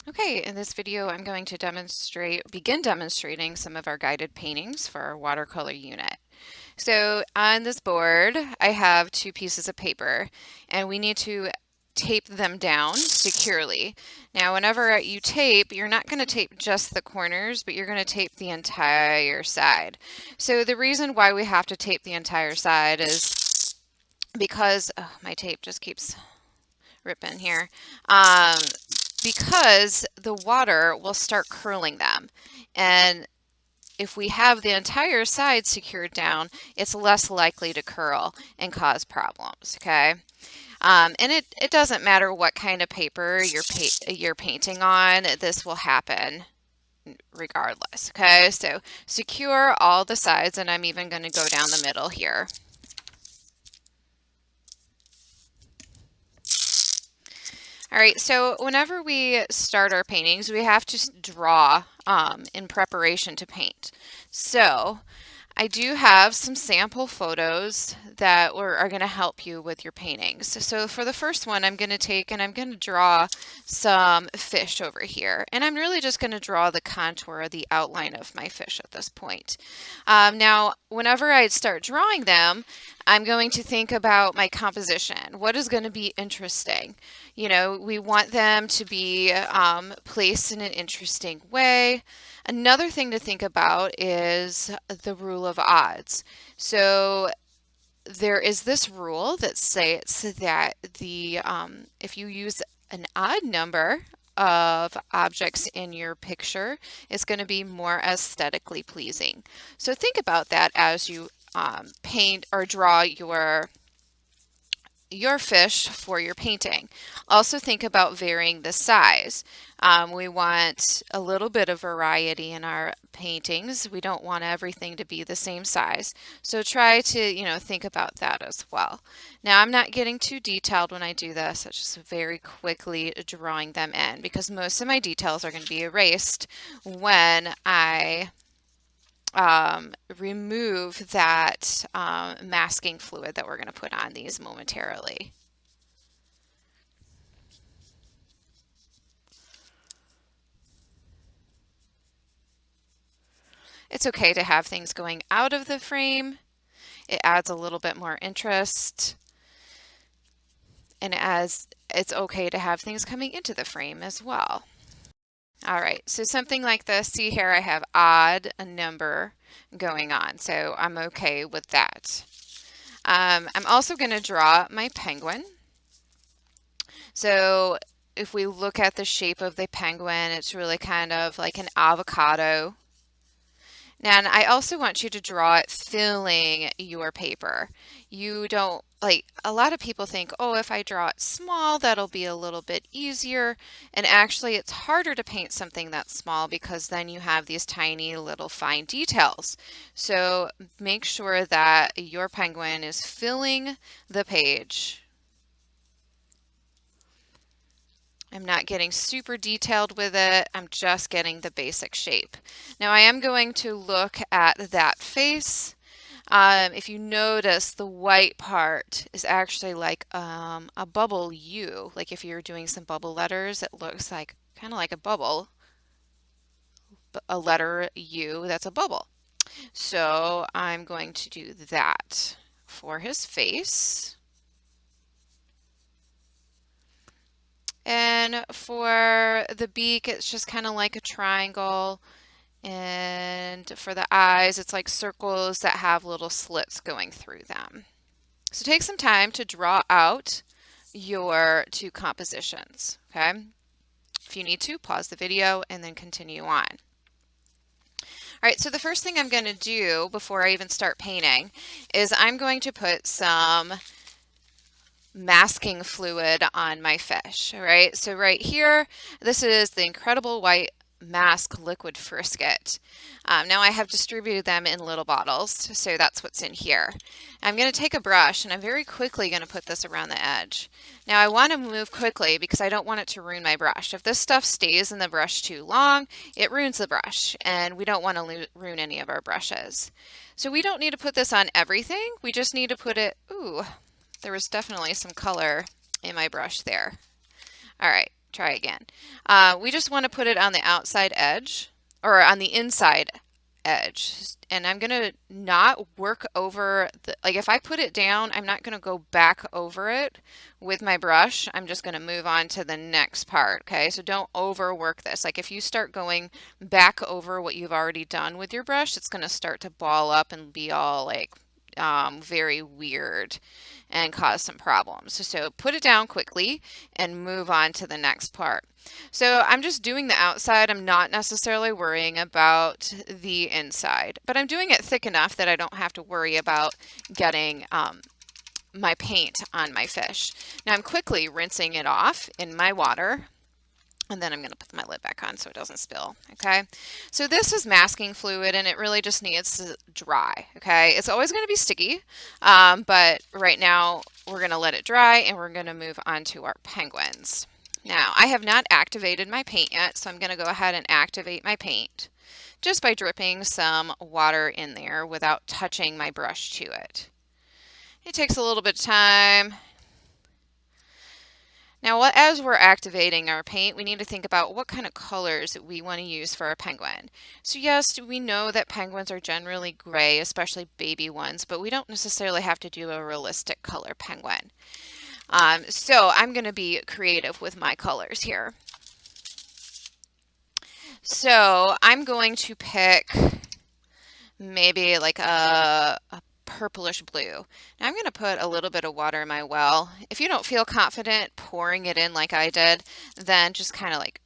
Okay, in this video I'm going to begin demonstrating some of our guided paintings for our watercolor unit. So on this board I have two pieces of paper and we need to tape them down securely. Now whenever you tape, you're not going to tape just the corners, but you're going to tape the entire side. So the reason why we have to tape the entire side is because, oh, my tape just keeps ripping here. Um, because the water will start curling them. And if we have the entire side secured down, it's less likely to curl and cause problems, okay? And it doesn't matter what kind of paper you're painting on, this will happen regardless, okay? So secure all the sides, and I'm even going to go down the middle here. All right, so whenever we start our paintings, we have to draw in preparation to paint. So I do have some sample photos that are going to help you with your paintings. So for the first one, I'm going to take and I'm going to draw some fish over here. And I'm really just going to draw the contour, the outline of my fish at this point. Now, whenever I start drawing them, I'm going to think about my composition. What is going to be interesting? You know, we want them to be placed in an interesting way. Another thing to think about is the rule of odds. So there is this rule that states that if you use an odd number of objects in your picture, it's going to be more aesthetically pleasing. So think about that as you paint or draw your fish for your painting. Also think about varying the size. We want a little bit of variety in our paintings. We don't want everything to be the same size. So try to, think about that as well. Now I'm not getting too detailed when I do this. I'm just very quickly drawing them in because most of my details are going to be erased when I remove that masking fluid that we're going to put on these momentarily. It's okay to have things going out of the frame. It adds a little bit more interest. And as it's okay to have things coming into the frame as well. All right, so something like this, see here I have odd a number going on, so I'm okay with that. I'm also going to draw my penguin. So if we look at the shape of the penguin, it's really kind of like an avocado. Now, and I also want you to draw it filling your paper. You don't, like, a lot of people think, oh, if I draw it small, that'll be a little bit easier. And actually, it's harder to paint something that's small because then you have these tiny little fine details. So make sure that your penguin is filling the page. I'm not getting super detailed with it. I'm just getting the basic shape. Now I am going to look at that face. If you notice, the white part is actually like a bubble U. Like if you're doing some bubble letters, it looks like kind of like a bubble, a letter U that's a bubble. So I'm going to do that for his face. And for the beak, it's just kind of like a triangle. And for the eyes, it's like circles that have little slits going through them. So take some time to draw out your two compositions, okay? If you need to, pause the video and then continue on. All right, so the first thing I'm going to do before I even start painting is I'm going to put some masking fluid on my fish. All right, so right here, this is the Incredible White Mask Liquid Frisket. Now I have distributed them in little bottles, so that's what's in here. I'm going to take a brush and I'm very quickly going to put this around the edge. Now I want to move quickly because I don't want it to ruin my brush. If this stuff stays in the brush too long, it ruins the brush, and we don't want to ruin any of our brushes. So we don't need to put this on everything, we just need to put it, ooh, there was definitely some color in my brush there. All right, try again. We just want to put it on the outside edge or on the inside edge. And I'm going to not work over the, like if I put it down, I'm not going to go back over it with my brush. I'm just going to move on to the next part. Okay, so don't overwork this. Like if you start going back over what you've already done with your brush, it's going to start to ball up and be all like very weird and cause some problems. So put it down quickly and move on to the next part. So I'm just doing the outside. I'm not necessarily worrying about the inside, but I'm doing it thick enough that I don't have to worry about getting my paint on my fish. Now I'm quickly rinsing it off in my water. And then I'm going to put my lid back on so it doesn't spill, okay? So this is masking fluid, and it really just needs to dry, okay? It's always going to be sticky, but right now we're going to let it dry, and we're going to move on to our penguins. Now, I have not activated my paint yet, so I'm going to go ahead and activate my paint just by dripping some water in there without touching my brush to it. It takes a little bit of time. Now, as we're activating our paint, we need to think about what kind of colors we want to use for our penguin. So yes, we know that penguins are generally gray, especially baby ones, but we don't necessarily have to do a realistic color penguin. So I'm going to be creative with my colors here. So I'm going to pick maybe like a purplish blue. Now I'm going to put a little bit of water in my well. If you don't feel confident pouring it in like I did, then just kind of like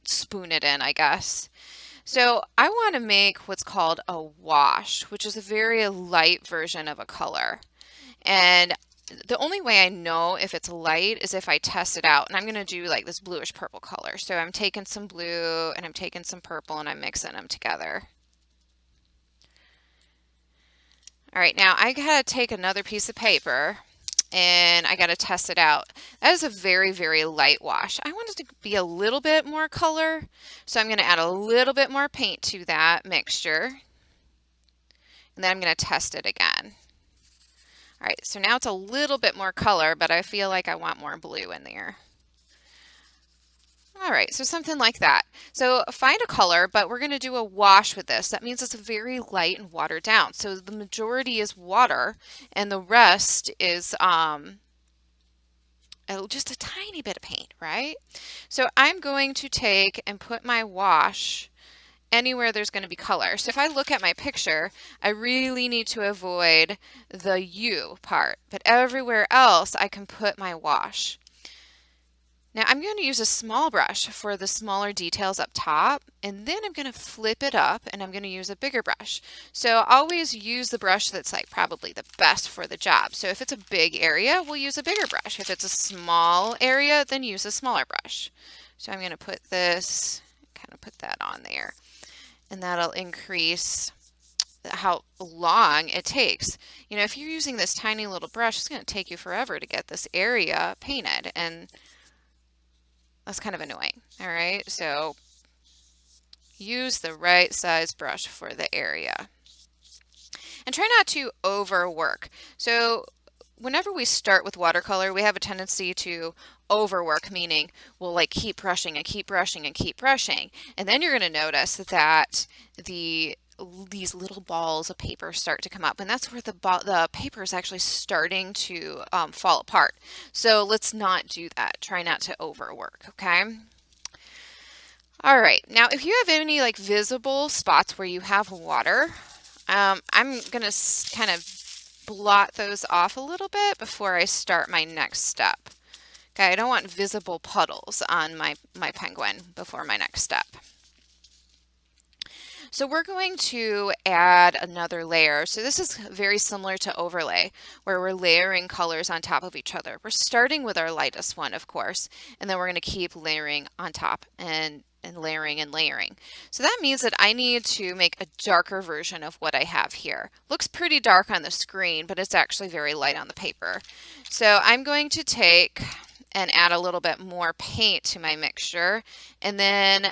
spoon it in, I guess. So I want to make what's called a wash, which is a very light version of a color. And the only way I know if it's light is if I test it out. And I'm going to do like this bluish purple color. So I'm taking some blue and I'm taking some purple and I'm mixing them together. All right, now I gotta take another piece of paper and I gotta test it out. That is a very, very light wash. I want it to be a little bit more color, so I'm gonna add a little bit more paint to that mixture. And then I'm gonna test it again. All right, so now it's a little bit more color, but I feel like I want more blue in there. All right, so something like that. So find a color, but we're going to do a wash with this. That means it's very light and watered down. So the majority is water, and the rest is just a tiny bit of paint, right? So I'm going to take and put my wash anywhere there's going to be color. So if I look at my picture, I really need to avoid the U part, but everywhere else I can put my wash. Now I'm going to use a small brush for the smaller details up top, and then I'm going to flip it up and I'm going to use a bigger brush. So always use the brush that's like probably the best for the job. So if it's a big area, we'll use a bigger brush. If it's a small area, then use a smaller brush. So I'm going to put this, kind of put that on there, and that'll increase how long it takes. You know, if you're using this tiny little brush, it's going to take you forever to get this area painted, and that's kind of annoying. All right, so use the right size brush for the area. And try not to overwork. So whenever we start with watercolor, we have a tendency to overwork, meaning we'll like keep brushing and keep brushing and keep brushing. And then you're going to notice that these little balls of paper start to come up, and that's where the paper is actually starting to fall apart. So let's not do that. Try not to overwork, okay? All right, now if you have any like visible spots where you have water, I'm gonna kind of blot those off a little bit before I start my next step. Okay, I don't want visible puddles on my penguin before my next step. So we're going to add another layer. So this is very similar to overlay, where we're layering colors on top of each other. We're starting with our lightest one, of course, and then we're going to keep layering on top and layering and layering. So that means that I need to make a darker version of what I have here. Looks pretty dark on the screen, but it's actually very light on the paper. So I'm going to take and add a little bit more paint to my mixture, and then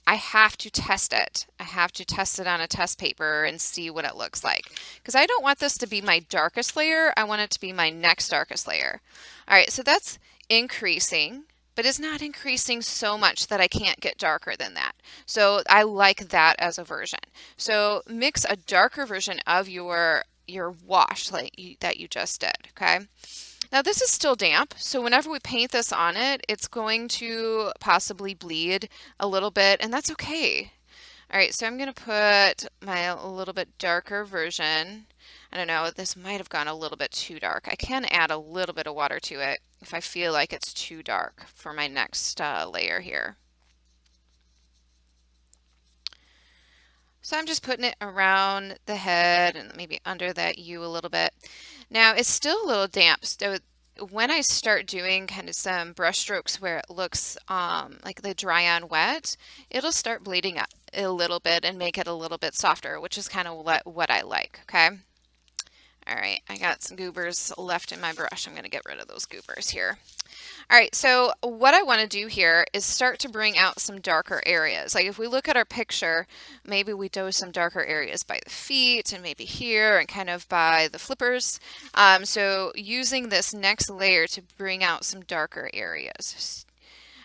I have to test it. I have to test it on a test paper and see what it looks like. Because I don't want this to be my darkest layer. I want it to be my next darkest layer. All right, so that's increasing but it's not increasing so much that I can't get darker than that. So I like that as a version. So mix a darker version of your wash that you just did, okay? Now this is still damp, so whenever we paint this on it, it's going to possibly bleed a little bit, and that's okay. All right, so I'm going to put my a little bit darker version. I don't know, this might have gone a little bit too dark. I can add a little bit of water to it if I feel like it's too dark for my next layer here. So I'm just putting it around the head and maybe under that U a little bit. Now it's still a little damp, so when I start doing kind of some brush strokes where it looks like the dry on wet, it'll start bleeding up a little bit and make it a little bit softer, which is kind of what I like, okay? All right, I got some goobers left in my brush. I'm going to get rid of those goobers here. All right, so what I want to do here is start to bring out some darker areas. Like if we look at our picture, maybe we do some darker areas by the feet and maybe here and kind of by the flippers. So using this next layer to bring out some darker areas.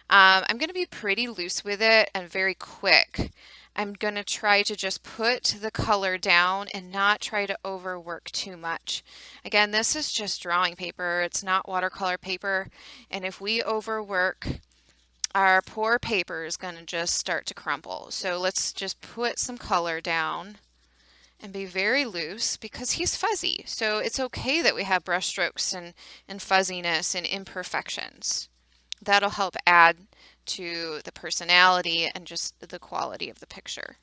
I'm going to be pretty loose with it and very quick. I'm going to try to just put the color down and not try to overwork too much. Again, this is just drawing paper. It's not watercolor paper. And if we overwork, our poor paper is going to just start to crumple. So let's just put some color down and be very loose because he's fuzzy. So it's okay that we have brush strokes and fuzziness and imperfections. That'll help add to the personality and just the quality of the picture.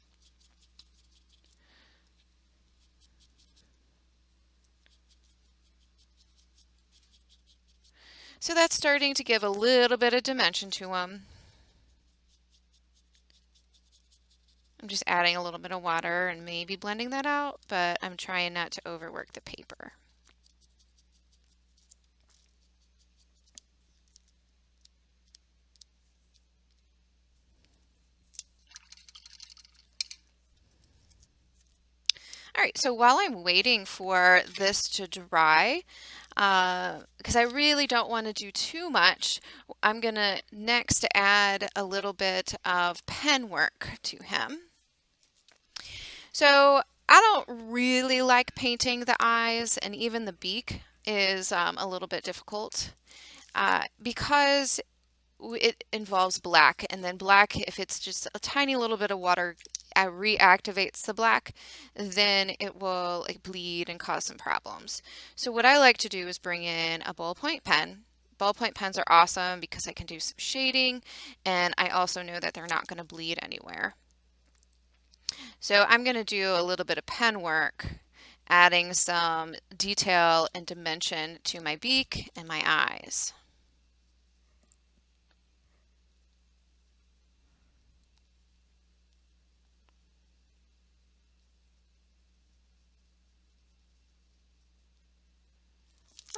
So that's starting to give a little bit of dimension to them. I'm just adding a little bit of water and maybe blending that out, but I'm trying not to overwork the paper. All right, so while I'm waiting for this to dry, because I really don't want to do too much, I'm going to next add a little bit of pen work to him. So I don't really like painting the eyes, and even the beak is a little bit difficult because it involves black, and then black, if it's just a tiny little bit of water reactivates the black, then it will like bleed and cause some problems. So what I like to do is bring in a ballpoint pen. Ballpoint pens are awesome because I can do some shading, and I also know that they're not going to bleed anywhere. So I'm going to do a little bit of pen work, adding some detail and dimension to my beak and my eyes.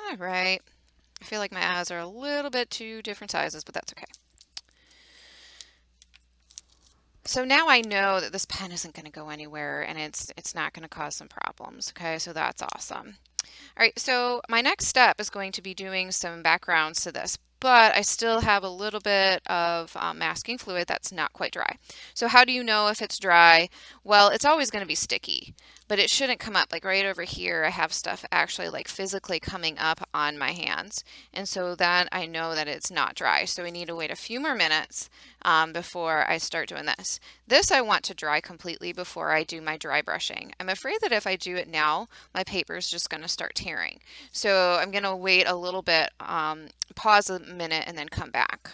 All right. I feel like my eyes are a little bit too different sizes, but that's okay. So now I know that this pen isn't going to go anywhere and it's not going to cause some problems. Okay, so that's awesome. All right, so my next step is going to be doing some backgrounds to this, but I still have a little bit of masking fluid that's not quite dry. So how do you know if it's dry? Well, it's always going to be sticky, but it shouldn't come up. Like right over here, I have stuff actually like physically coming up on my hands. And so then I know that it's not dry. So we need to wait a few more minutes before I start doing this. This I want to dry completely before I do my dry brushing. I'm afraid that if I do it now, my paper is just going to start tearing. So I'm going to wait a little bit, pause a minute, and then come back.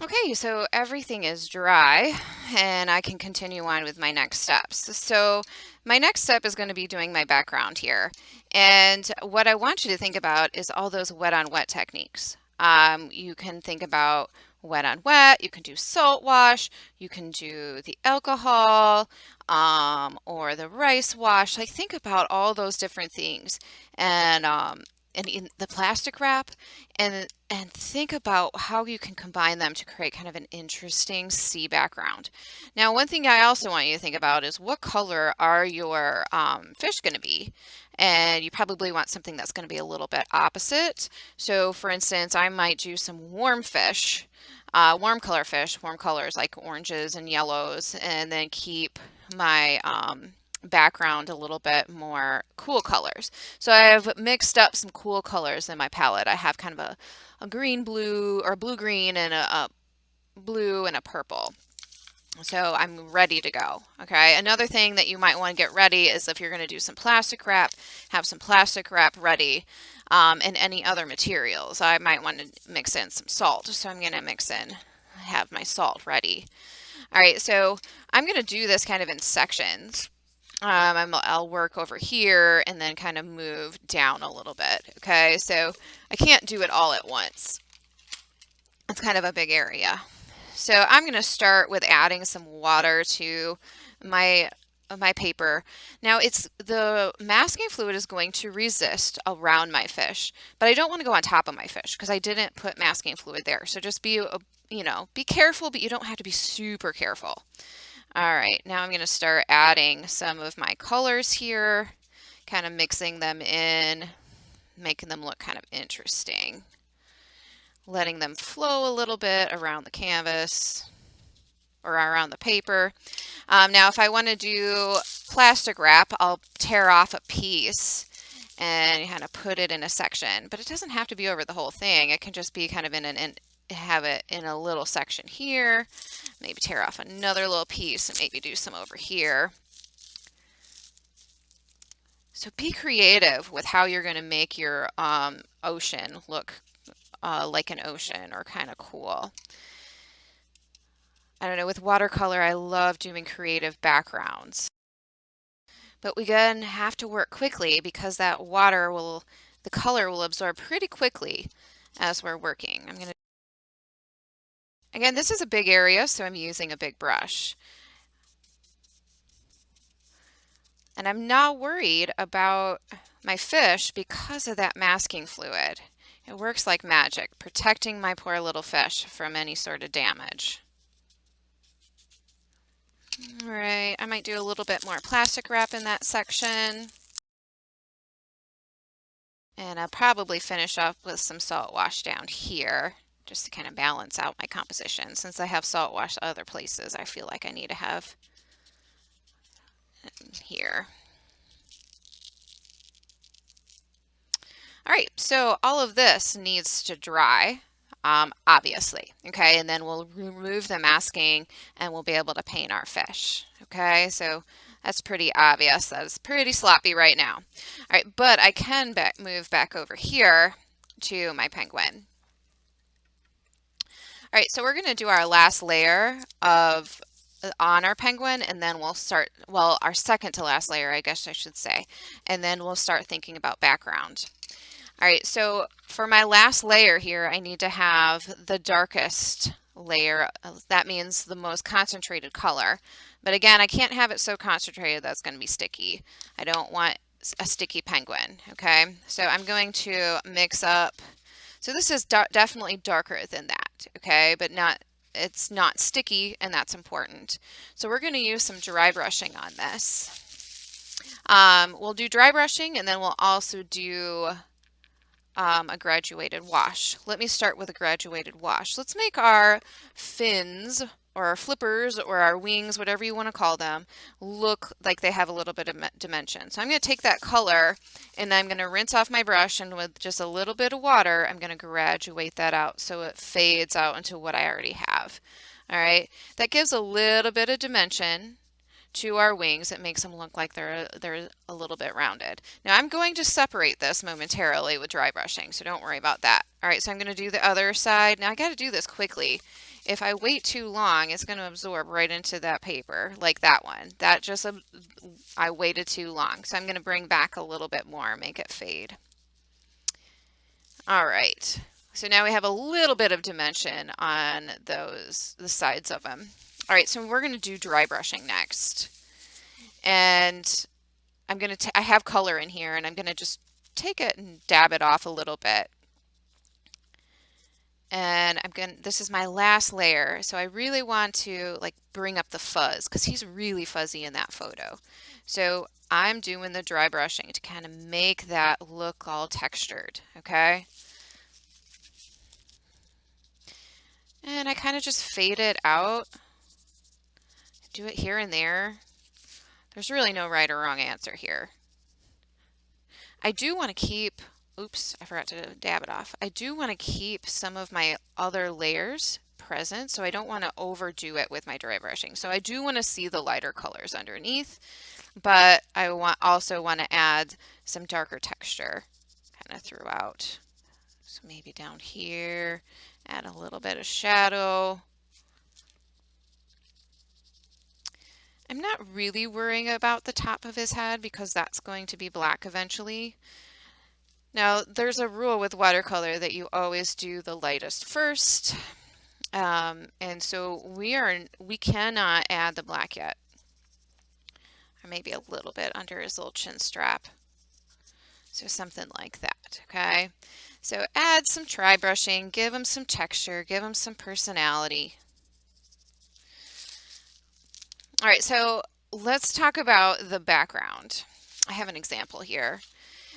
Okay, so everything is dry and I can continue on with my next steps. So my next step is going to be doing my background here. And what I want you to think about is all those wet on wet techniques. You can think about wet on wet, you can do salt wash, you can do the alcohol, or the rice wash. Like think about all those different things. And in the plastic wrap, and think about how you can combine them to create kind of an interesting sea background. Now, one thing I also want you to think about is what color are your fish going to be? and you probably want something that's going to be a little bit opposite. So for instance, I might do some warm fish, warm color fish, warm colors like oranges and yellows, and then keep my background a little bit more cool colors. So I've mixed up some cool colors in my palette. I have kind of a green blue or blue green and a blue and a purple. So I'm ready to go. Okay. Another thing that you might want to get ready is if you're going to do some plastic wrap, have some plastic wrap ready, and any other materials. I might want to mix in some salt. So I'm going to have my salt ready. All right. So I'm going to do this kind of in sections. I'll work over here and then kind of move down a little bit. Okay. So I can't do it all at once. It's kind of a big area. So I'm going to start with adding some water to my paper. Now it's the masking fluid is going to resist around my fish, but I don't want to go on top of my fish because I didn't put masking fluid there. So just be, be careful, but you don't have to be super careful. All right, now I'm going to start adding some of my colors here, kind of mixing them in, making them look kind of interesting. Letting them flow a little bit around the canvas or around the paper. Now if I want to do plastic wrap, I'll tear off a piece and kind of put it in a section, but it doesn't have to be over the whole thing. It can just be kind of have it in a little section here, maybe tear off another little piece and maybe do some over here. So be creative with how you're going to make your ocean look like an ocean or kind of cool. I don't know, with watercolor, I love doing creative backgrounds. But we again have to work quickly because the color will absorb pretty quickly as we're working. Again, this is a big area, so I'm using a big brush. And I'm not worried about my fish because of that masking fluid. It works like magic, protecting my poor little fish from any sort of damage. All right, I might do a little bit more plastic wrap in that section. And I'll probably finish up with some salt wash down here just to kind of balance out my composition. Since I have salt wash other places, I feel like I need to have here. All right, so all of this needs to dry, obviously, okay? And then we'll remove the masking and we'll be able to paint our fish, okay? So that's pretty obvious. That's pretty sloppy right now. All right, but I can move back over here to my penguin. All right, so we're going to do our last layer on our penguin, and then we'll start, well, our second to last layer, I guess I should say, and then we'll start thinking about background. All right, so for my last layer here, I need to have the darkest layer. That means the most concentrated color. But again, I can't have it so concentrated that's going to be sticky. I don't want a sticky penguin, okay? So I'm going to mix up. So this is definitely darker than that, okay? But it's not sticky, and that's important. So we're going to use some dry brushing on this. We'll do dry brushing, and then we'll also do a graduated wash. Let me start with a graduated wash. Let's make our fins or our flippers or our wings, whatever you want to call them, look like they have a little bit of dimension. So I'm going to take that color and I'm going to rinse off my brush, and with just a little bit of water, I'm going to graduate that out so it fades out into what I already have. All right, that gives a little bit of dimension to our wings. It makes them look like they're a little bit rounded. Now I'm going to separate this momentarily with dry brushing, so don't worry about that. All right, so I'm going to do the other side. Now I got to do this quickly. If I wait too long, it's going to absorb right into that paper, like that one. I waited too long, so I'm going to bring back a little bit more, make it fade. All right, so now we have a little bit of dimension on the sides of them. All right, so we're going to do dry brushing next. And I have color in here, and I'm going to just take it and dab it off a little bit. And this is my last layer. So I really want to like bring up the fuzz because he's really fuzzy in that photo. So I'm doing the dry brushing to kind of make that look all textured, okay? And I kind of just fade it out, do it here and there. There's really no right or wrong answer here. I do want to keep, oops, I forgot to dab it off. I do want to keep some of my other layers present, so I don't want to overdo it with my dry brushing. So I do want to see the lighter colors underneath, but I also want to add some darker texture kind of throughout. So maybe down here, add a little bit of shadow. I'm not really worrying about the top of his head because that's going to be black eventually. Now, there's a rule with watercolor that you always do the lightest first. And so we cannot add the black yet. Or maybe a little bit under his little chin strap. So something like that, okay? So add some dry brushing, give him some texture, give him some personality. All right, so let's talk about the background. I have an example here.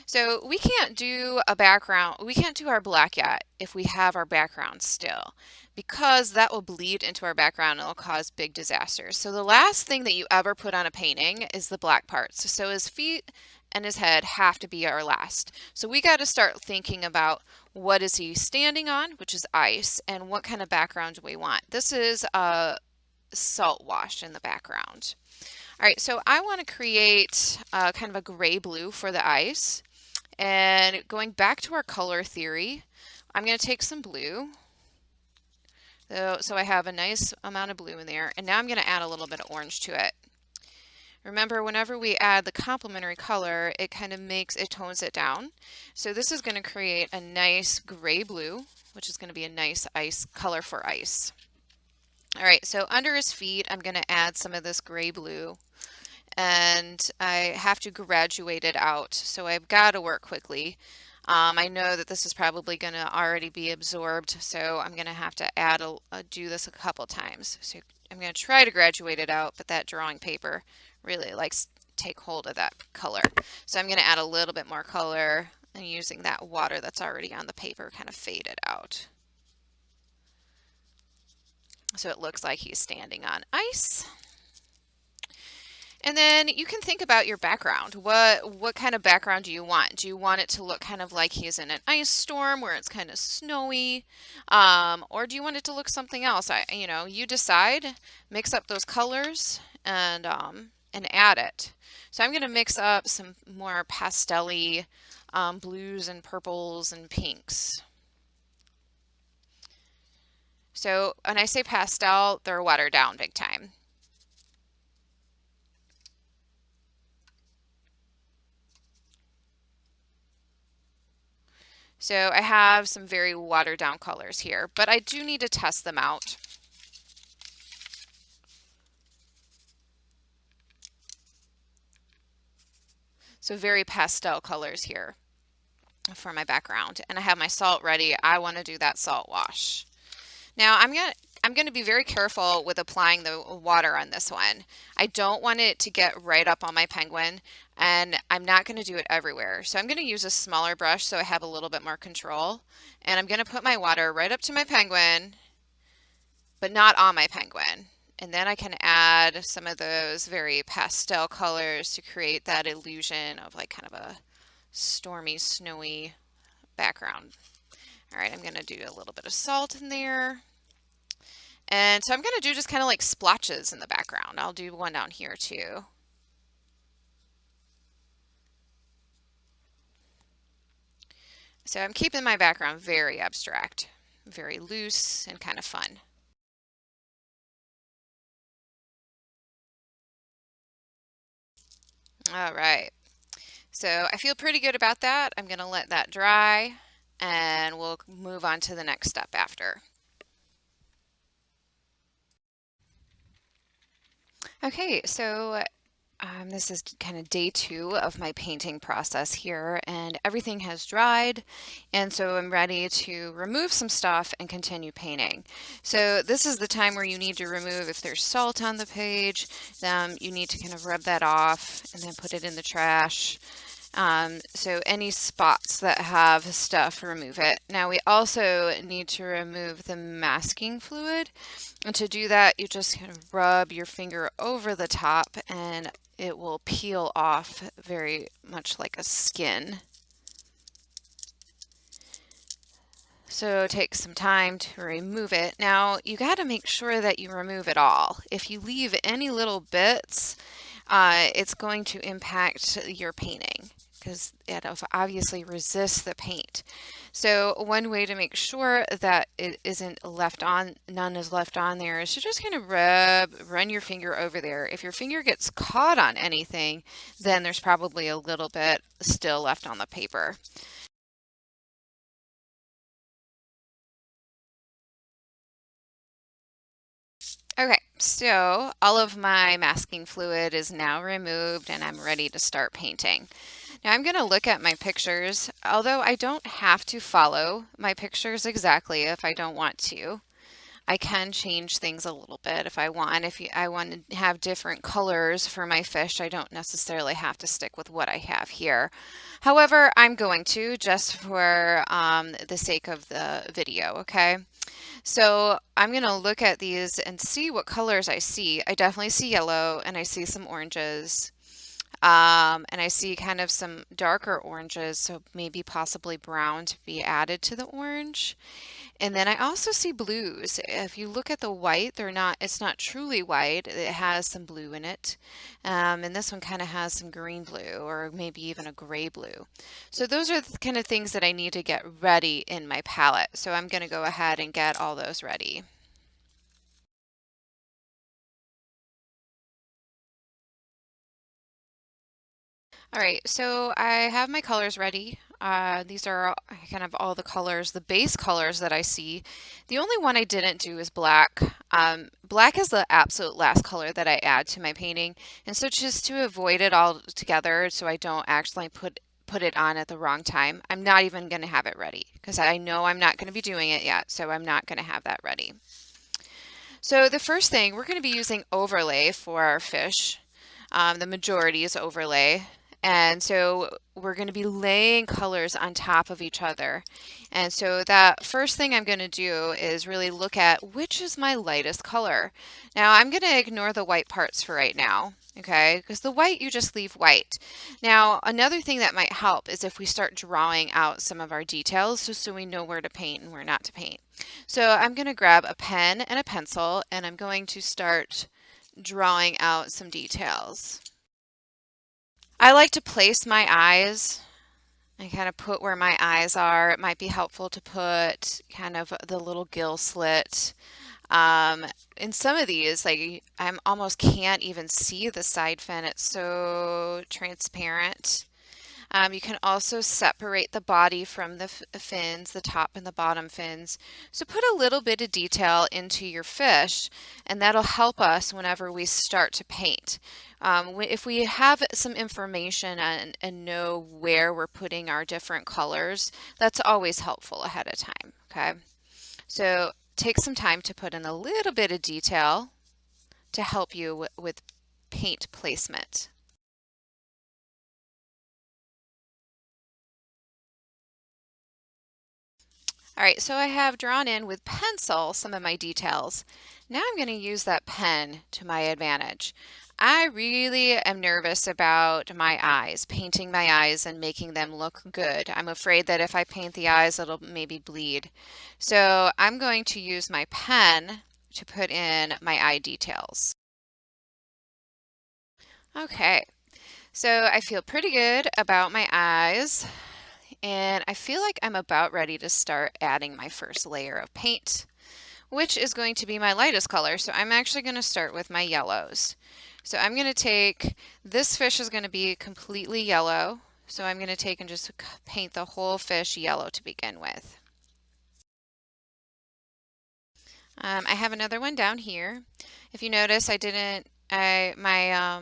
So we can't do our black yet if we have our background still, because that will bleed into our background and it'll cause big disasters. So the last thing that you ever put on a painting is the black parts. So his feet and his head have to be our last. So we got to start thinking about what is he standing on, which is ice, and what kind of background do we want. This is a salt wash in the background. All right, so I want to create kind of a gray blue for the ice. And going back to our color theory, I'm going to take some blue. So I have a nice amount of blue in there. And now I'm going to add a little bit of orange to it. Remember, whenever we add the complementary color, it kind of tones it down. So this is going to create a nice gray blue, which is going to be a nice ice color for ice. All right, so under his feet, I'm going to add some of this gray blue. And I have to graduate it out, so I've got to work quickly. I know that this is probably going to already be absorbed, so I'm going to have to do this a couple times. So I'm going to try to graduate it out, but that drawing paper really likes to take hold of that color. So I'm going to add a little bit more color and using that water that's already on the paper, kind of fade it out. So it looks like he's standing on ice. And then you can think about your background. What kind of background do you want? Do you want it to look kind of like he's in an ice storm where it's kind of snowy? Or do you want it to look something else? You decide, mix up those colors and add it. So I'm going to mix up some more pastel-y blues and purples and pinks. So when I say pastel, they're watered down big time. So I have some very watered down colors here, but I do need to test them out. So very pastel colors here for my background. And I have my salt ready. I want to do that salt wash. Now I'm going to be very careful with applying the water on this one. I don't want it to get right up on my penguin, and I'm not going to do it everywhere. So I'm going to use a smaller brush so I have a little bit more control. And I'm going to put my water right up to my penguin, but not on my penguin. And then I can add some of those very pastel colors to create that illusion of like kind of a stormy, snowy background. All right, I'm going to do a little bit of salt in there. And so I'm going to do just kind of like splotches in the background. I'll do one down here too. So I'm keeping my background very abstract, very loose and kind of fun. All right. So I feel pretty good about that. I'm going to let that dry and we'll move on to the next step after. Okay, so This is kind of day 2 of my painting process here, and everything has dried, and so I'm ready to remove some stuff and continue painting. So this is the time where you need to remove if there's salt on the page, you need to kind of rub that off and then put it in the trash. So any spots that have stuff, remove it. Now we also need to remove the masking fluid. And to do that, you just kind of rub your finger over the top and it will peel off very much like a skin. So take some time to remove it. Now you got to make sure that you remove it all. If you leave any little bits, it's going to impact your painting because it obviously resists the paint. So one way to make sure that it isn't left on, none is left on there, is to just kind of run your finger over there. If your finger gets caught on anything, then there's probably a little bit still left on the paper. Okay, so all of my masking fluid is now removed and I'm ready to start painting. Now I'm going to look at my pictures, although I don't have to follow my pictures exactly if I don't want to. I can change things a little bit if I want. I want to have different colors for my fish, I don't necessarily have to stick with what I have here. However, I'm going to just for the sake of the video, okay? So I'm going to look at these and see what colors I see. I definitely see yellow and I see some oranges. And I see kind of some darker oranges, so maybe possibly brown to be added to the orange. And then I also see blues. If you look at the white, it's not truly white. It has some blue in it. And this one kind of has some green blue or maybe even a gray blue. So those are the kind of things that I need to get ready in my palette. So I'm going to go ahead and get all those ready. All right, so I have my colors ready. These are kind of all the colors, the base colors that I see. The only one I didn't do is black. Black is the absolute last color that I add to my painting. And so just to avoid it all together so I don't actually put it on at the wrong time, I'm not even going to have it ready because I know I'm not going to be doing it yet, so I'm not going to have that ready. So the first thing, we're going to be using overlay for our fish. The majority is overlay. And so we're going to be laying colors on top of each other. And so that first thing I'm going to do is really look at which is my lightest color. Now I'm going to ignore the white parts for right now, okay? Because the white, you just leave white. Now another thing that might help is if we start drawing out some of our details just so we know where to paint and where not to paint. So I'm going to grab a pen and a pencil and I'm going to start drawing out some details. I like to place my eyes and kind of put where my eyes are. It might be helpful to put kind of the little gill slit. In some of these, like I almost can't even see the side fin. It's so transparent. You can also separate the body from the fins, the top and the bottom fins. So put a little bit of detail into your fish, and that'll help us whenever we start to paint. If we have some information and know where we're putting our different colors, that's always helpful ahead of time, okay? So take some time to put in a little bit of detail to help you with paint placement. All right, so I have drawn in with pencil some of my details. Now I'm going to use that pen to my advantage. I really am nervous about my eyes, painting my eyes and making them look good. I'm afraid that if I paint the eyes, it'll maybe bleed. So I'm going to use my pen to put in my eye details. Okay, so I feel pretty good about my eyes. And I feel like I'm about ready to start adding my first layer of paint, which is going to be my lightest color. So I'm actually going to start with my yellows. So I'm going to take, this fish is going to be completely yellow. So I'm going to take and just paint the whole fish yellow to begin with. I have another one down here. If you notice, I didn't, I, my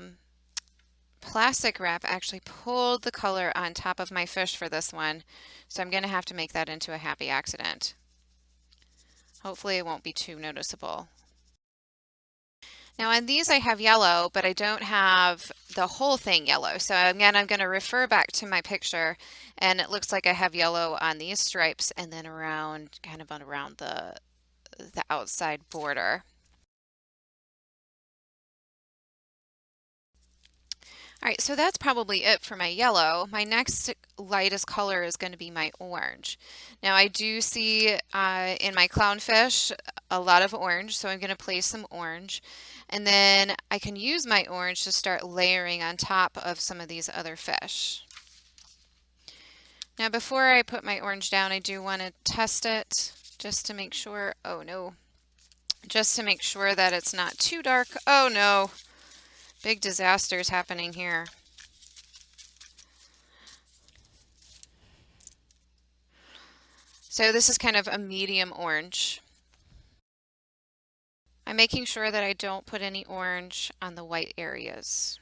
plastic wrap actually pulled the color on top of my fish for this one, so I'm going to have to make that into a happy accident. Hopefully it won't be too noticeable. Now on these I have yellow, but I don't have the whole thing yellow. So again, I'm going to refer back to my picture, and it looks like I have yellow on these stripes and then around, kind of around the outside border. All right, so that's probably it for my yellow. My next lightest color is going to be my orange. Now I do see in my clownfish a lot of orange, so I'm going to place some orange. And then I can use my orange to start layering on top of some of these other fish. Now before I put my orange down, I do want to test it just to make sure, oh no, just to make sure that it's not too dark. Oh no, big disasters happening here. So this is kind of a medium orange. I'm making sure that I don't put any orange on the white areas.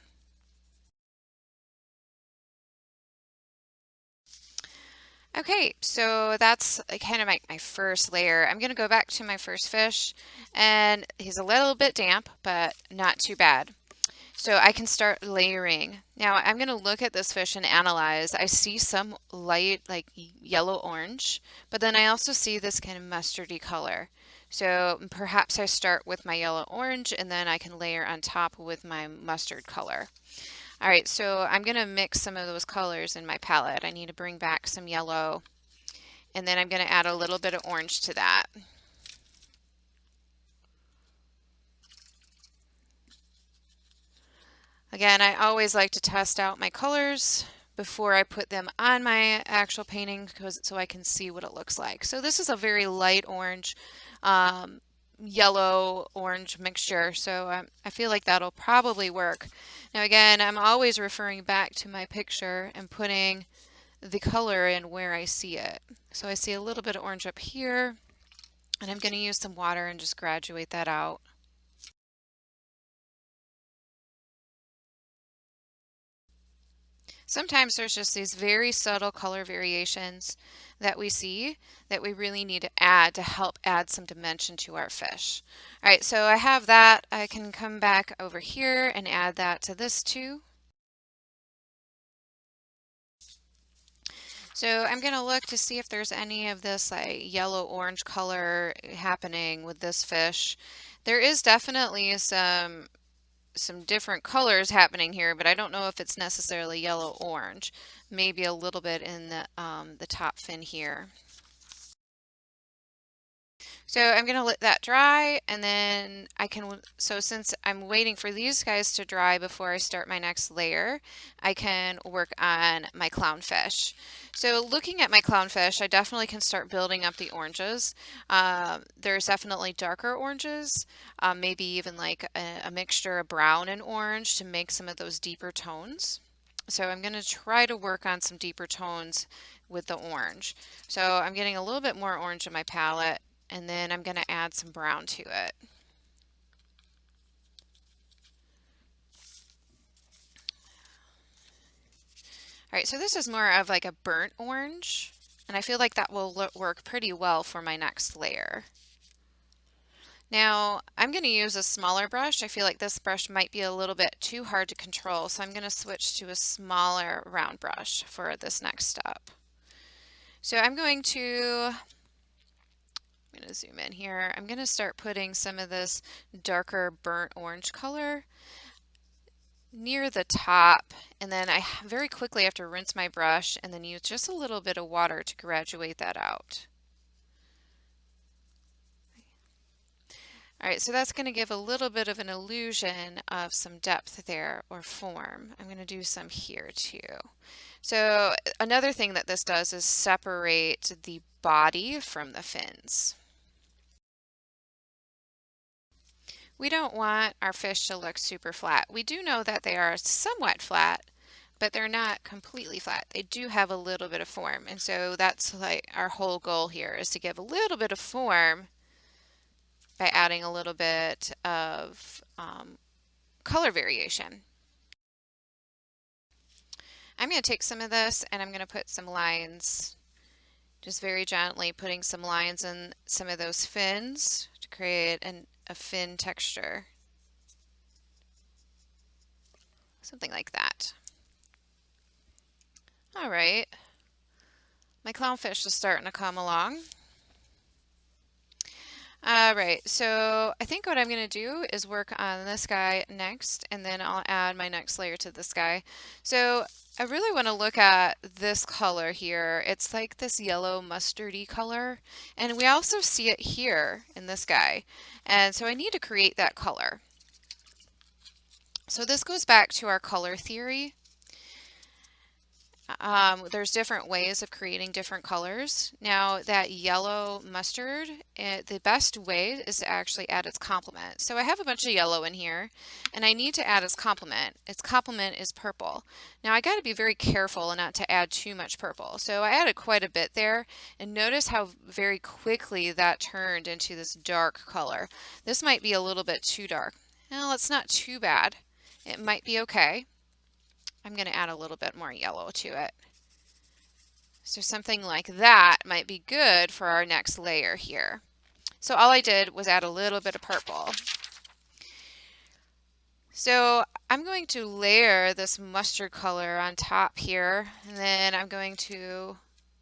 Okay, so that's kind of my first layer. I'm going to go back to my first fish, and he's a little bit damp, but not too bad. So I can start layering. Now I'm going to look at this fish and analyze. I see some light, like yellow orange, but then I also see this kind of mustardy color. So perhaps I start with my yellow orange and then I can layer on top with my mustard color. All right, so I'm going to mix some of those colors in my palette. I need to bring back some yellow, and then I'm going to add a little bit of orange to that. Again, I always like to test out my colors before I put them on my actual painting so I can see what it looks like. So this is a very light orange, yellow orange mixture, so I feel like that'll probably work. Now again, I'm always referring back to my picture and putting the color in where I see it. So I see a little bit of orange up here, and I'm going to use some water and just graduate that out. Sometimes there's just these very subtle color variations that we see that we really need to add to help add some dimension to our fish. All right, so I have that. I can come back over here and add that to this too. So I'm going to look to see if there's any of this like yellow-orange color happening with this fish. There is definitely some different colors happening here, but I don't know if it's necessarily yellow-orange. Maybe a little bit in the top fin here. So I'm going to let that dry, and then so since I'm waiting for these guys to dry before I start my next layer, I can work on my clownfish. So looking at my clownfish, I definitely can start building up the oranges. There's definitely darker oranges, maybe even like a mixture of brown and orange to make some of those deeper tones. So I'm going to try to work on some deeper tones with the orange. So I'm getting a little bit more orange in my palette, and then I'm going to add some brown to it. All right, so this is more of like a burnt orange, and I feel like that will work pretty well for my next layer. Now, I'm going to use a smaller brush. I feel like this brush might be a little bit too hard to control, so I'm going to switch to a smaller round brush for this next step. So I'm going to zoom in here. I'm going to start putting some of this darker burnt orange color near the top, and then I very quickly have to rinse my brush and then use just a little bit of water to graduate that out. All right, so that's going to give a little bit of an illusion of some depth there, or form. I'm going to do some here too. So another thing that this does is separate the body from the fins. We don't want our fish to look super flat. We do know that they are somewhat flat, but they're not completely flat. They do have a little bit of form. And so that's like our whole goal here, is to give a little bit of form by adding a little bit of color variation. I'm going to take some of this and I'm going to put some lines, just very gently putting some lines in some of those fins to create a fin texture. Something like that. All right, my clownfish is starting to come along. All right, so I think what I'm going to do is work on this guy next, and then I'll add my next layer to this guy. So I really want to look at this color here. It's like this yellow mustardy color, and we also see it here in this guy. And so I need to create that color. So this goes back to our color theory. There's different ways of creating different colors. Now that yellow mustard, the best way is to actually add its complement. So I have a bunch of yellow in here and I need to add its complement. Its complement is purple. Now I got to be very careful not to add too much purple. So I added quite a bit there, and notice how very quickly that turned into this dark color. This might be a little bit too dark. Well, it's not too bad. It might be okay. I'm going to add a little bit more yellow to it. So something like that might be good for our next layer here. So all I did was add a little bit of purple. So I'm going to layer this mustard color on top here, and then I'm going to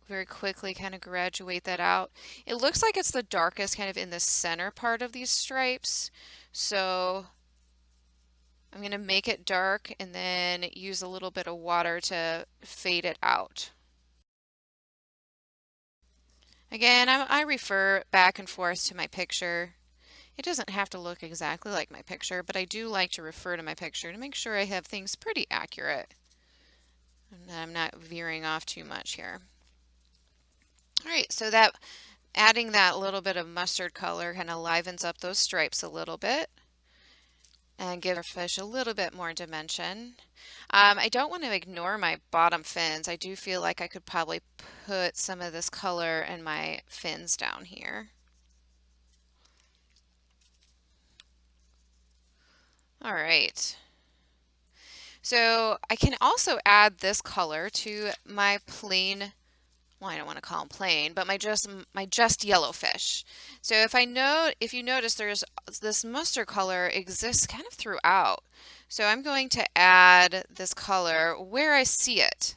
very quickly kind of graduate that out. It looks like it's the darkest kind of in the center part of these stripes. So I'm going to make it dark and then use a little bit of water to fade it out. Again, I refer back and forth to my picture. It doesn't have to look exactly like my picture, but I do like to refer to my picture to make sure I have things pretty accurate and I'm not veering off too much here. All right, so that adding that little bit of mustard color kind of livens up those stripes a little bit and give our fish a little bit more dimension. I don't want to ignore my bottom fins. I do feel like I could probably put some of this color in my fins down here. All right. So I can also add this color to my plain, well, I don't want to call them plain, but my just yellow fish. So if you notice, there's this mustard color exists kind of throughout. So I'm going to add this color where I see it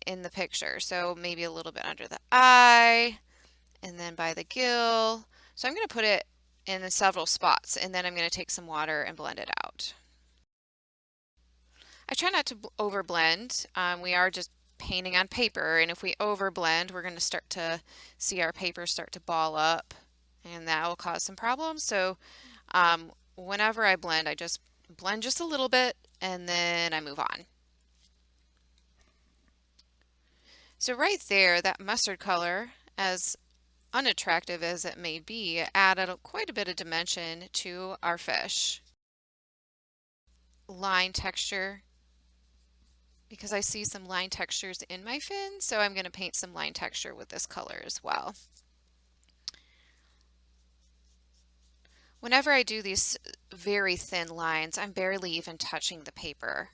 in the picture. So maybe a little bit under the eye and then by the gill. So I'm going to put it in several spots, and then I'm going to take some water and blend it out. I try not to overblend. We are just painting on paper, and if we overblend, we're going to start to see our paper start to ball up, and that will cause some problems. So whenever I blend, I just blend just a little bit and then I move on. So right there, that mustard color, as unattractive as it may be, added quite a bit of dimension to our fish. Line texture, because I see some line textures in my fin, so I'm going to paint some line texture with this color as well. Whenever I do these very thin lines, I'm barely even touching the paper.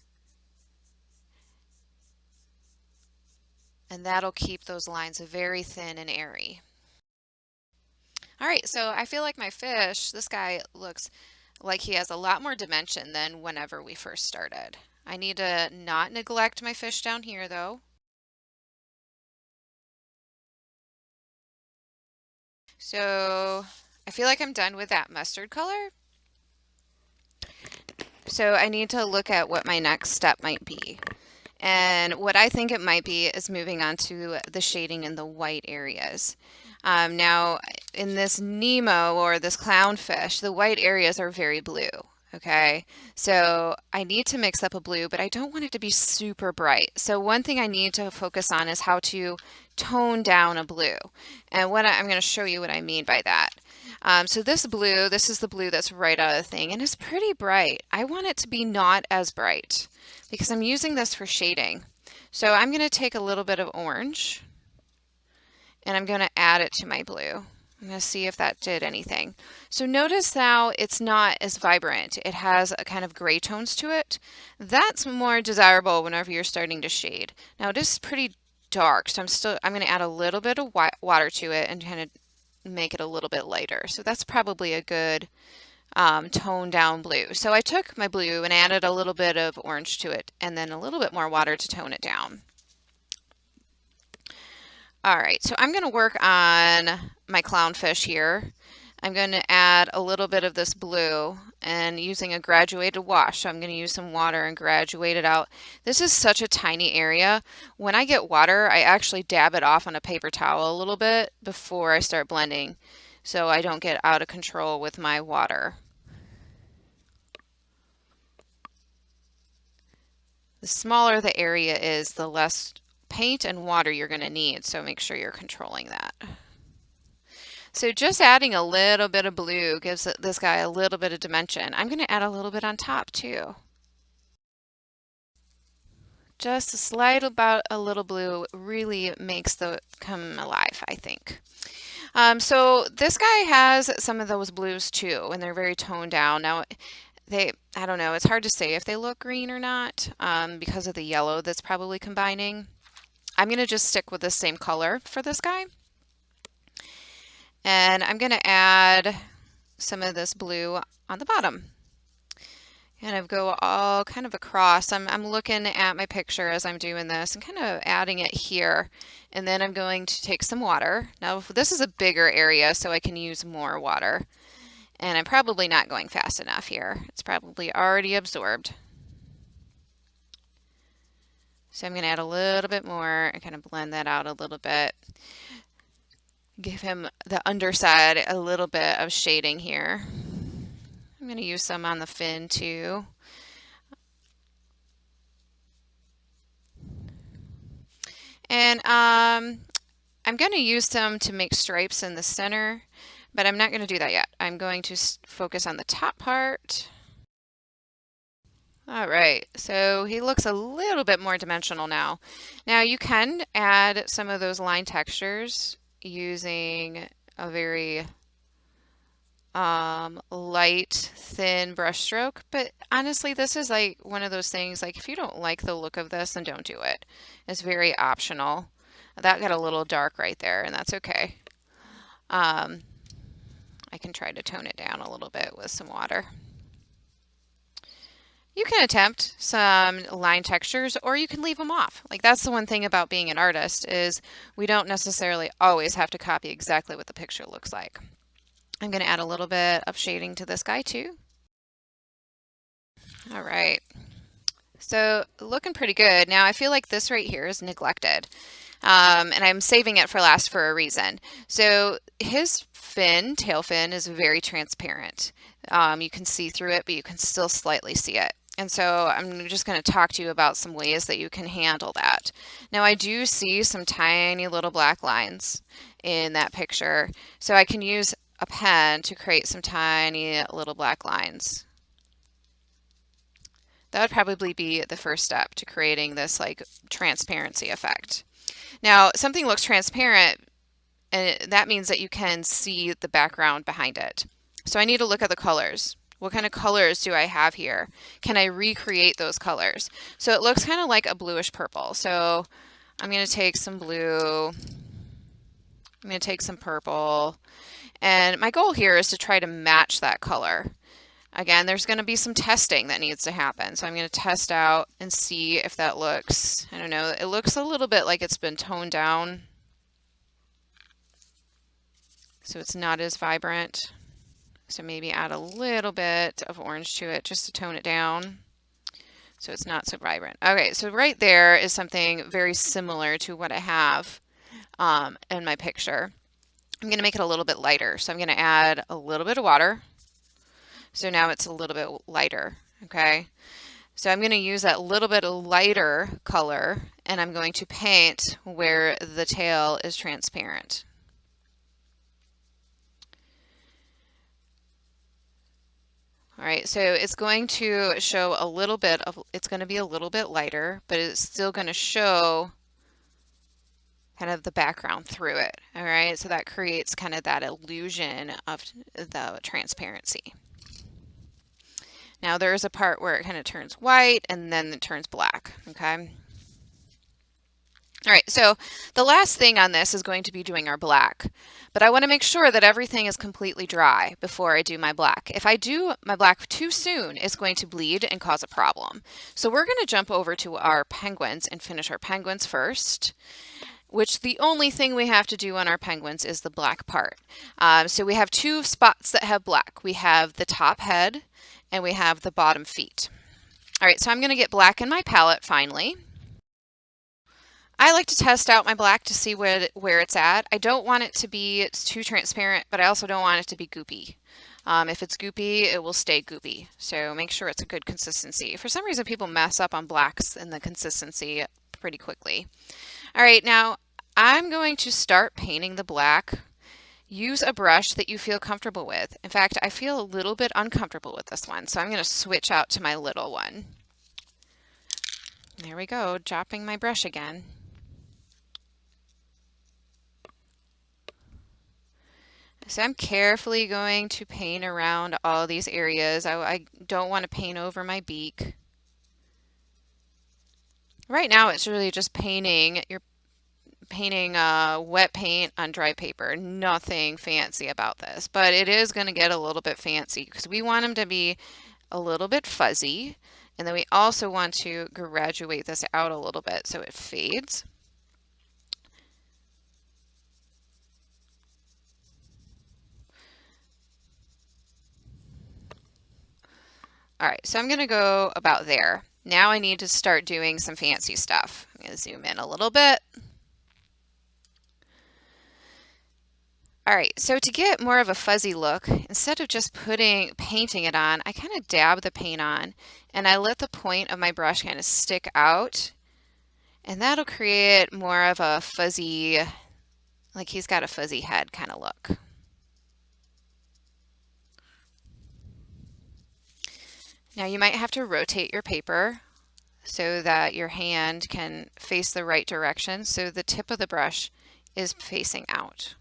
And that'll keep those lines very thin and airy. All right, so I feel like my fish, this guy looks like he has a lot more dimension than whenever we first started. I need to not neglect my fish down here though. So I feel like I'm done with that mustard color. So I need to look at what my next step might be. And what I think it might be is moving on to the shading in the white areas. Now, in this Nemo or this clownfish, the white areas are very blue. Okay, so I need to mix up a blue, but I don't want it to be super bright. So one thing I need to focus on is how to tone down a blue. And I'm going to show you what I mean by that. So this blue, this is the blue that's right out of the thing, and it's pretty bright. I want it to be not as bright because I'm using this for shading. So I'm going to take a little bit of orange and I'm going to add it to my blue. I'm going to see if that did anything. So notice now it's not as vibrant. It has a kind of gray tones to it. That's more desirable whenever you're starting to shade. Now it is pretty dark, so I'm going to add a little bit of water to it and kind of make it a little bit lighter. So that's probably a good toned down blue. So I took my blue and added a little bit of orange to it and then a little bit more water to tone it down. All right, so I'm going to work on my clownfish here. I'm going to add a little bit of this blue and using a graduated wash. So I'm going to use some water and graduate it out. This is such a tiny area. When I get water, I actually dab it off on a paper towel a little bit before I start blending so I don't get out of control with my water. The smaller the area is, the less paint and water you're going to need, so make sure you're controlling that. So just adding a little bit of blue gives this guy a little bit of dimension. I'm going to add a little bit on top too. Just a slight about a little blue really makes the come alive, I think. So this guy has some of those blues too, and they're very toned down. Now, I don't know, it's hard to say if they look green or not because of the yellow that's probably combining. I'm going to just stick with the same color for this guy. And I'm going to add some of this blue on the bottom. And I go all kind of across. I'm looking at my picture as I'm doing this and kind of adding it here. And then I'm going to take some water. Now this is a bigger area, so I can use more water. And I'm probably not going fast enough here. It's probably already absorbed. So I'm going to add a little bit more and kind of blend that out a little bit. Give him the underside a little bit of shading here. I'm going to use some on the fin too. And I'm going to use some to make stripes in the center, but I'm not going to do that yet. I'm going to focus on the top part. All right, so he looks a little bit more dimensional now. Now you can add some of those line textures using a very light, thin brush stroke, but honestly, this is like one of those things, like if you don't like the look of this, then don't do it. It's very optional. That got a little dark right there, and that's okay. I can try to tone it down a little bit with some water. You can attempt some line textures or you can leave them off. Like that's the one thing about being an artist is we don't necessarily always have to copy exactly what the picture looks like. I'm going to add a little bit of shading to this guy too. All right. So looking pretty good. Now I feel like this right here is neglected. And I'm saving it for last for a reason. So his tail fin is very transparent. You can see through it, but you can still slightly see it. And so I'm just going to talk to you about some ways that you can handle that. Now I do see some tiny little black lines in that picture. So I can use a pen to create some tiny little black lines. That would probably be the first step to creating this like transparency effect. Now something looks transparent and that means that you can see the background behind it. So I need to look at the colors. What kind of colors do I have here? Can I recreate those colors? So it looks kind of like a bluish purple. So I'm going to take some blue. I'm going to take some purple. And my goal here is to try to match that color. Again, there's going to be some testing that needs to happen. So I'm going to test out and see if that looks, I don't know, it looks a little bit like it's been toned down. So it's not as vibrant. So maybe add a little bit of orange to it just to tone it down so it's not so vibrant. Okay, so right there is something very similar to what I have in my picture. I'm going to make it a little bit lighter. So I'm going to add a little bit of water. So now it's a little bit lighter, okay? So I'm going to use that little bit of lighter color and I'm going to paint where the tail is transparent. All right, so it's going to show a little bit of, it's going to be a little bit lighter, but it's still going to show kind of the background through it. All right, so that creates kind of that illusion of the transparency. Now there's a part where it kind of turns white and then it turns black, okay? All right, so the last thing on this is going to be doing our black, but I want to make sure that everything is completely dry before I do my black. If I do my black too soon, it's going to bleed and cause a problem. So we're going to jump over to our penguins and finish our penguins first, which the only thing we have to do on our penguins is the black part. So we have two spots that have black. We have the top head and we have the bottom feet. All right, so I'm going to get black in my palette finally. I like to test out my black to see where it's at. I don't want it to be too transparent, but I also don't want it to be goopy. If it's goopy, it will stay goopy. So make sure it's a good consistency. For some reason, people mess up on blacks and the consistency pretty quickly. All right, now I'm going to start painting the black. Use a brush that you feel comfortable with. In fact, I feel a little bit uncomfortable with this one, so I'm going to switch out to my little one. There we go, dropping my brush again. So I'm carefully going to paint around all these areas. I don't want to paint over my beak. Right now it's really just painting. You're painting wet paint on dry paper. Nothing fancy about this, but it is going to get a little bit fancy because we want them to be a little bit fuzzy. And then we also want to graduate this out a little bit so it fades. All right, so I'm going to go about there. Now I need to start doing some fancy stuff. I'm going to zoom in a little bit. All right, so to get more of a fuzzy look, instead of just painting it on, I kind of dab the paint on and I let the point of my brush kind of stick out, and that'll create more of a fuzzy, like he's got a fuzzy head kind of look. Now you might have to rotate your paper so that your hand can face the right direction so the tip of the brush is facing out.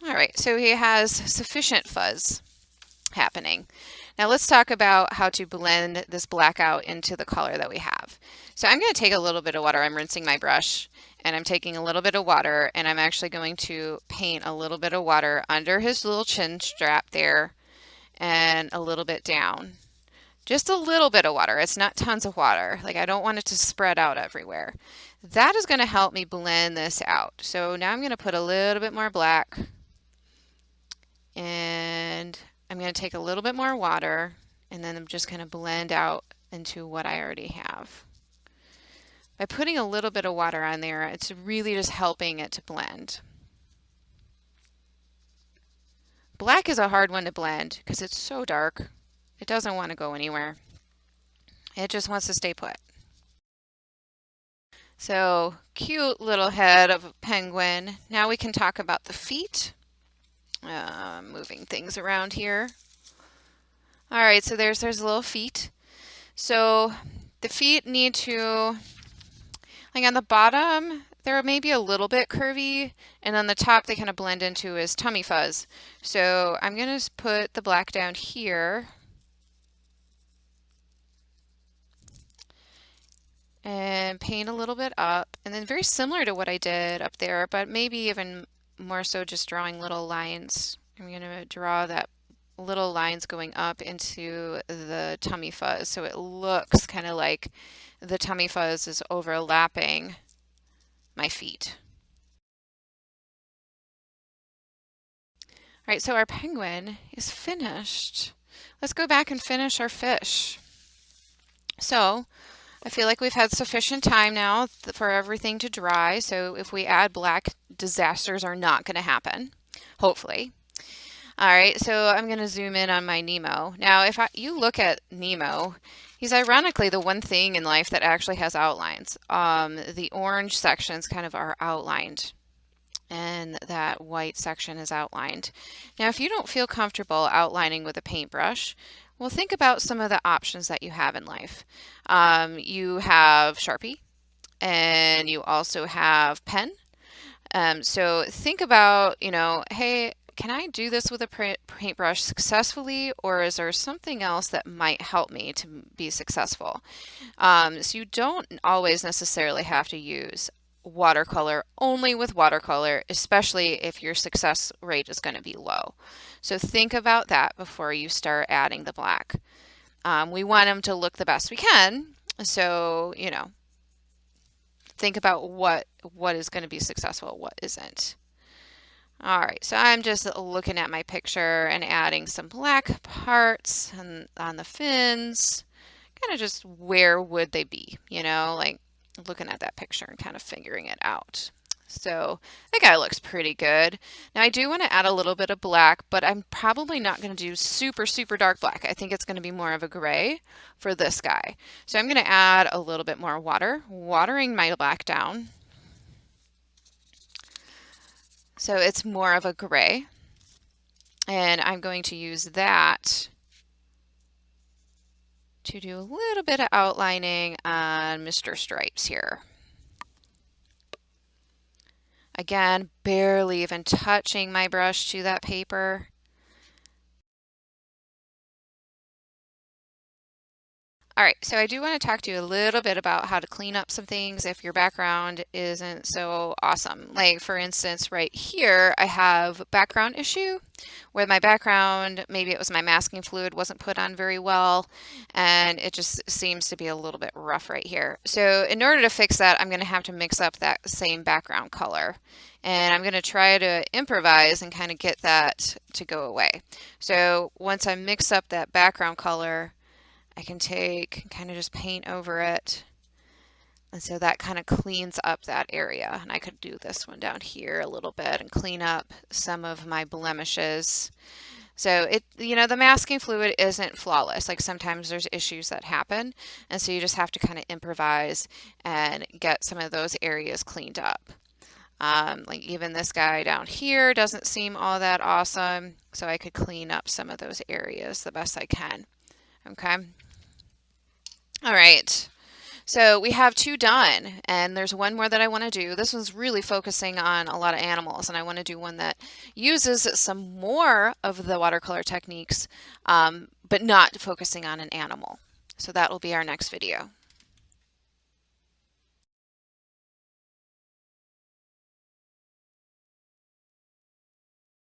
All right, so he has sufficient fuzz happening. Now let's talk about how to blend this black out into the color that we have. So I'm going to take a little bit of water. I'm rinsing my brush and I'm taking a little bit of water and I'm actually going to paint a little bit of water under his little chin strap there and a little bit down. Just a little bit of water. It's not tons of water. Like, I don't want it to spread out everywhere. That is going to help me blend this out. So now I'm going to put a little bit more black and I'm going to take a little bit more water and then I'm just going to blend out into what I already have. By putting a little bit of water on there, it's really just helping it to blend. Black is a hard one to blend because it's so dark. It doesn't want to go anywhere. It just wants to stay put. So, cute little head of a penguin. Now we can talk about the feet. Moving things around here. All right, so there's little feet. So the feet need to, like on the bottom, they're maybe a little bit curvy, and on the top they kind of blend into his tummy fuzz. So I'm going to put the black down here. And paint a little bit up, and then very similar to what I did up there, but maybe even more so just drawing little lines. I'm going to draw that little lines going up into the tummy fuzz so it looks kind of like the tummy fuzz is overlapping my feet. All right, so our penguin is finished. Let's go back and finish our fish. So I feel like we've had sufficient time now for everything to dry, so if we add black, disasters are not going to happen, hopefully. All right, so I'm going to zoom in on my Nemo. Now, if you look at Nemo, he's ironically the one thing in life that actually has outlines. The orange sections kind of are outlined, and that white section is outlined. Now, if you don't feel comfortable outlining with a paintbrush, well, think about some of the options that you have in life. You have Sharpie, and you also have pen. So think about, hey, can I do this with a paintbrush successfully, or is there something else that might help me to be successful? So you don't always necessarily have to use watercolor only with watercolor, especially if your success rate is going to be low. So think about that before you start adding the black. We want them to look the best we can, so think about what is going to be successful, what isn't. All right, so I'm just looking at my picture and adding some black parts on the fins. Kind of just where would they be, like looking at that picture and kind of figuring it out. So that guy looks pretty good. Now I do want to add a little bit of black, but I'm probably not going to do super, super dark black. I think it's going to be more of a gray for this guy. So I'm going to add a little bit more water, watering my black down. So it's more of a gray. And I'm going to use that to do a little bit of outlining on Mr. Stripes here. Again, barely even touching my brush to that paper. All right, so I do want to talk to you a little bit about how to clean up some things if your background isn't so awesome. Like for instance, right here, I have background issue where my background, maybe it was my masking fluid wasn't put on very well, and it just seems to be a little bit rough right here. So in order to fix that, I'm going to have to mix up that same background color. And I'm going to try to improvise and kind of get that to go away. So once I mix up that background color, I can take kind of just paint over it. And so that kind of cleans up that area. And I could do this one down here a little bit and clean up some of my blemishes. So the masking fluid isn't flawless. Like sometimes there's issues that happen. And so you just have to kind of improvise and get some of those areas cleaned up. Like even this guy down here doesn't seem all that awesome. So I could clean up some of those areas the best I can. Okay. All right. So we have 2 done, and there's one more that I want to do. This one's really focusing on a lot of animals, and I want to do one that uses some more of the watercolor techniques, but not focusing on an animal. So that will be our next video.